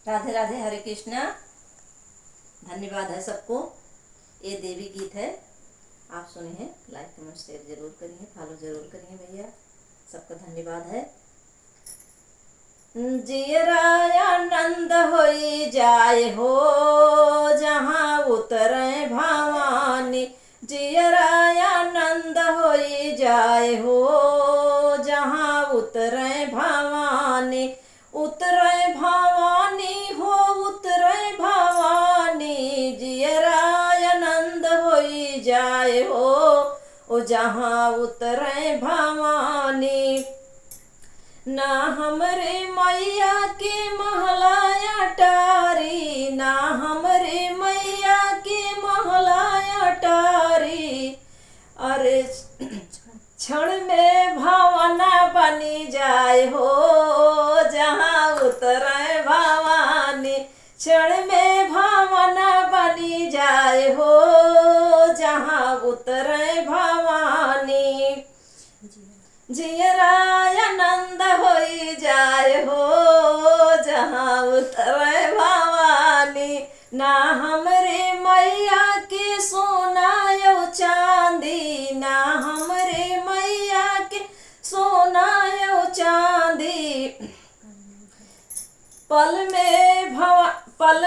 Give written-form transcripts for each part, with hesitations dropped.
राधे राधे, हरे कृष्णा। धन्यवाद है सबको। ये देवी गीत है, आप सुने हैं। लाइक कमेंट शेयर जरूर करिए, फॉलो जरूर करिए भैया। सबका धन्यवाद है। जियरा आनंद होई जाए हो जहाँ उतरे भवानी। जियरा आनंद होई जाए हो जहाँ उतरे भवानी। उतरे भवानी हो उतरे भवानी। जियरा आनंद होई जाए हो ओ जहाँ उतरे भवानी। ना हमरे मैया के महलाया टारी, ना हमरे मैया के महलाया टारी। अरे क्षण में भावना बनी जाए हो जहाँ उतरे भवानी। क्षण में भावना बनी जाए हो जहाँ उतरे भवानी। जियरा आनंद होई जाए हो जहाँ उतरे भवानी। ना हमरे मैया के सोना यौ चांदी, ना हमरे मैया के सोना यौ चांदी। पल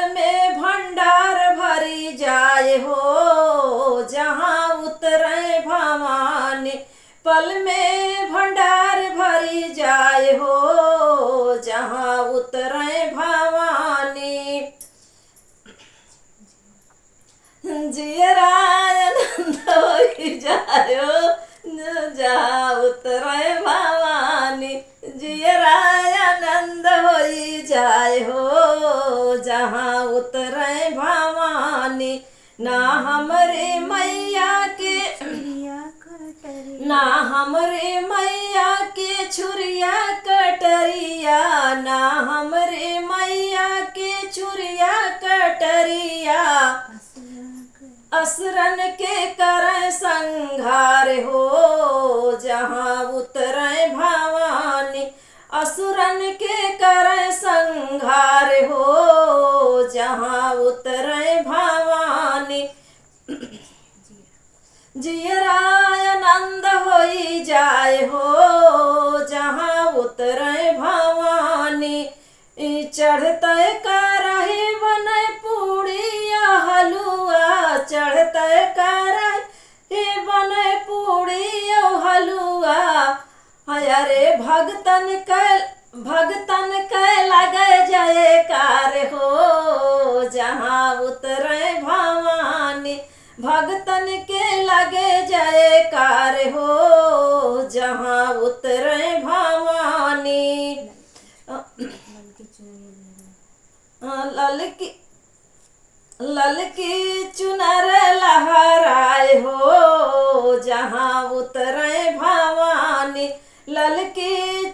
में भंडार भरी जाए हो जहाँ उतरे भवानी। पल में भंडार भरी जाए हो जहाँ उतरे भवानी। जियरा आनंद होई जाए हो जहाँ उतरे भवानी। जियरा आनंद होई जाए हो जहाँ उतरे भवानी। ना हमरे मैया के ना हमरे मैया के छुरिया कटरिया, ना हमरे मैया के छुरिया कटरिया। असुरन के करे संघार हो जहाँ उतरे भवानी। असुरन के करे संघार हो जहाँ उतरे भवानी। जियरा आनंद होई जाए हो जहाँ उतरे भवानी। चढ़ते का रहे बने पूड़िया हलुआ, चढ़ते का रहे बने पूड़िया हलुआ। अरे भगतन के लगे जयकार हो जहाँ उतरे भवानी। भगतन के लगे जयकार हो जहाँ उतरे भवानी। ललकी चुनर लहराए हो जहाँ उतरे भवानी। ललकी